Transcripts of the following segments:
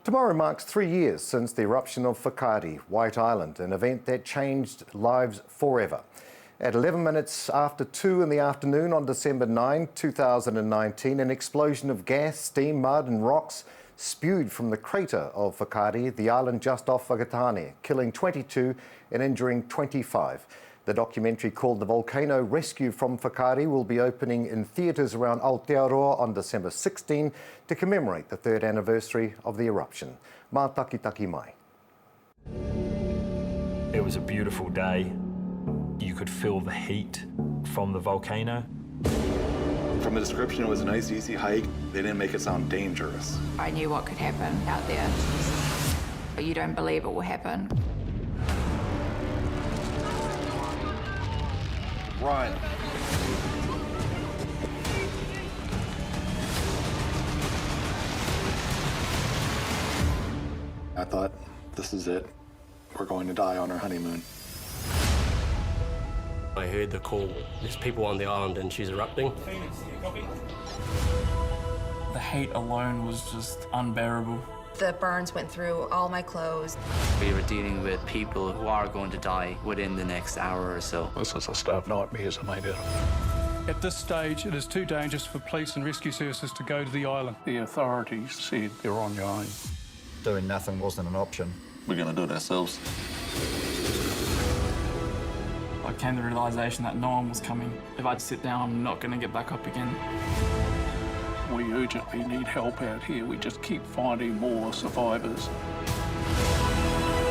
Tomorrow marks 3 years since the eruption of Whakaari, White Island, an event that changed lives forever. At 11 minutes after 2 in the afternoon on December 9, 2019, an explosion of gas, steam, mud and rocks spewed from the crater of Whakaari, the island just off Whakatane, killing 22 and injuring 25. The documentary called The Volcano Rescue from Whakaari will be opening in theatres around Aotearoa on December 16 to commemorate the 3rd anniversary of the eruption. Mā takitaki mai. It was a beautiful day. You could feel the heat from the volcano. From the description, it was a nice, easy hike. They didn't make it sound dangerous. I knew what could happen out there, but you don't believe it will happen. Run. I thought, this is it. We're going to die on our honeymoon. I heard the call. There's people on the island and she's erupting. The heat alone was just unbearable. The burns went through all my clothes. We were dealing with people who are going to die within the next hour or so. This is a stuff nightmares are made out of. At this stage, it is too dangerous for police and rescue services to go to the island. The authorities said you're on your own. Doing nothing wasn't an option. We're going to do it ourselves. I came to the realisation that no one was coming. If I sit down, I'm not going to get back up again. We urgently need help out here. We just keep finding more survivors.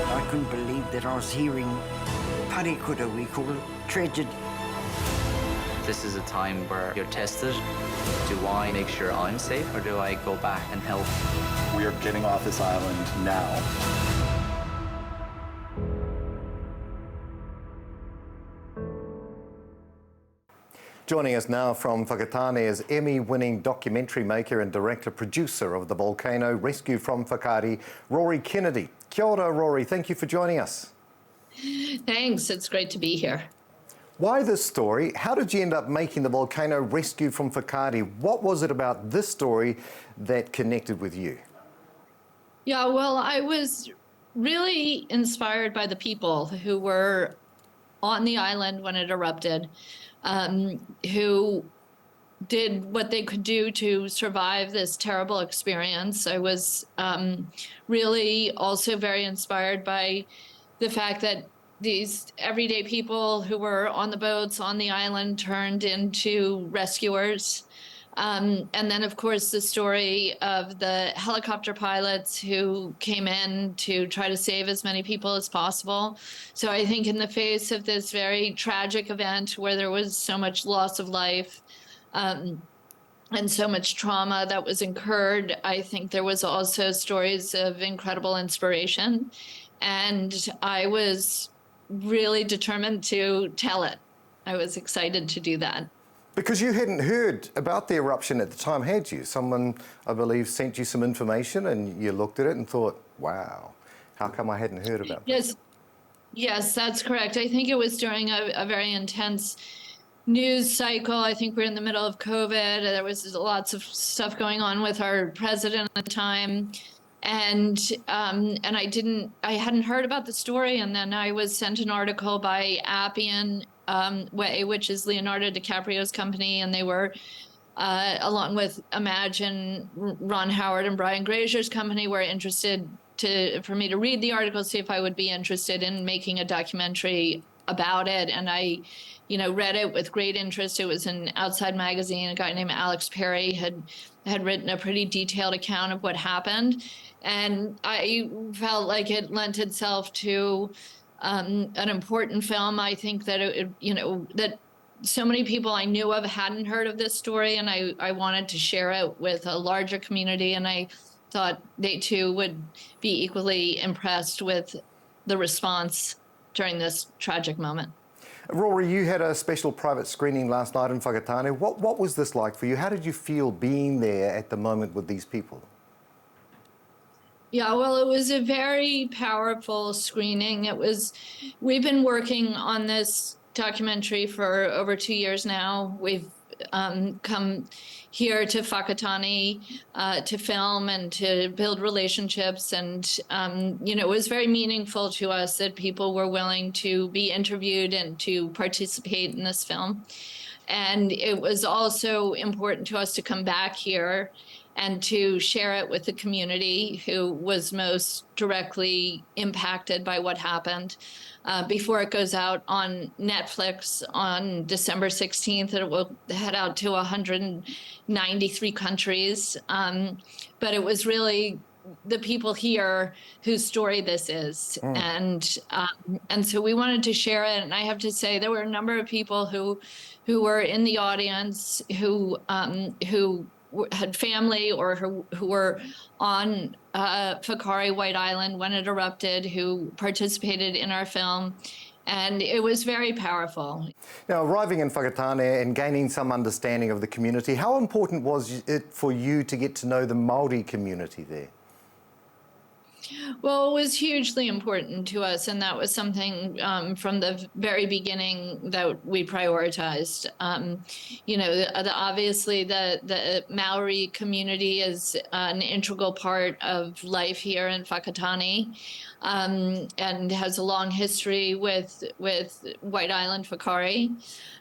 I couldn't believe that I was hearing parikuta, we call it, tragedy. This is a time where you're tested. Do I make sure I'm safe or do I go back and help? We are getting off this island now. Joining us now from Whakatane is Emmy-winning documentary maker and director-producer of The Volcano Rescue from Whakaari, Rory Kennedy. Kia ora, Rory. Thank you for joining us. Thanks. It's great to be here. Why this story? How did you end up making The Volcano Rescue from Whakaari? What was it about this story that connected with you? Yeah, well, I was really inspired by the people who were on the island when it erupted. Who did what they could do to survive this terrible experience. I was really also very inspired by the fact that these everyday people who were on the boats on the island turned into rescuers. And then, of course, the story of the helicopter pilots who came in to try to save as many people as possible. So I think in the face of this very tragic event where there was so much loss of life and so much trauma that was incurred, I think there was also stories of incredible inspiration. And I was really determined to tell it. I was excited to do that. Because you hadn't heard about the eruption at the time, had you? Someone, I believe, sent you some information and you looked at it and thought, wow, how come I hadn't heard about it? Yes, that's correct. I think it was during a very intense news cycle. I think we're in the middle of COVID. There was lots of stuff going on with our president at the time. And I hadn't heard about the story. And then I was sent an article by Appian Way, which is Leonardo DiCaprio's company, and they were, along with Imagine, Ron Howard and Brian Grazier's company, were interested for me to read the article, see if I would be interested in making a documentary about it. And I, read it with great interest. It was in Outside Magazine. A guy named Alex Perry had written a pretty detailed account of what happened, and I felt like it lent itself to an important film. I think that that so many people I knew of hadn't heard of this story, and I wanted to share it with a larger community, and I thought they too would be equally impressed with the response during this tragic moment. Rory, you had a special private screening last night in Whakatane. What was this like for you? How did you feel being there at the moment with these people? Yeah, well, it was a very powerful screening. We've been working on this documentary for over 2 years now. We've come here to Whakatane to film and to build relationships. And, it was very meaningful to us that people were willing to be interviewed and to participate in this film. And it was also important to us to come back here and to share it with the community who was most directly impacted by what happened before it goes out on Netflix on December 16th. It will head out to 193 countries. But it was really the people here whose story this is. And so we wanted to share it. And I have to say, there were a number of people who were in the audience who had family or who were on Whakaari White Island when it erupted, who participated in our film. And it was very powerful. Now, arriving in Whakatane and gaining some understanding of the community, how important was it for you to get to know the Māori community there? Well, it was hugely important to us, and that was something from the very beginning that we prioritized. Obviously the Maori community is an integral part of life here in Whakatane, and has a long history with White Island Whakaari.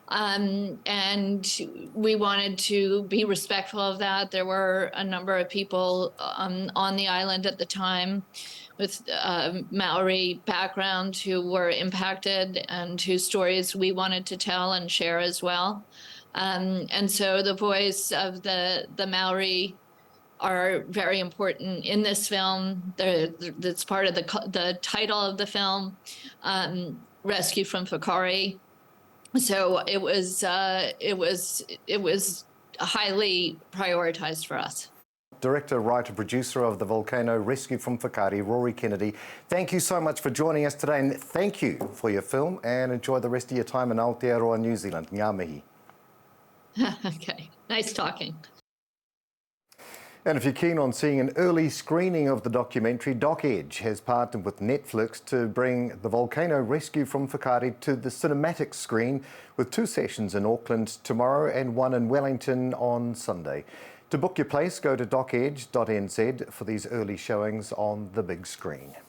And we wanted to be respectful of that. There were a number of people on the island at the time with Maori background who were impacted and whose stories we wanted to tell and share as well. And so the voice of the Maori are very important in this film. That's part of the title of the film, Rescue from Whakaari. So it was highly prioritized for us. Director, writer, producer of the Volcano Rescue from Whakaari, Rory Kennedy, thank you so much for joining us today, and thank you for your film, and enjoy the rest of your time in Aotearoa, New Zealand. Ngā mihi. Okay, nice talking. And if you're keen on seeing an early screening of the documentary, Doc Edge has partnered with Netflix to bring the Volcano Rescue from Whakaari to the cinematic screen, with 2 sessions in Auckland tomorrow and 1 in Wellington on Sunday. To book your place, go to docedge.nz for these early showings on the big screen.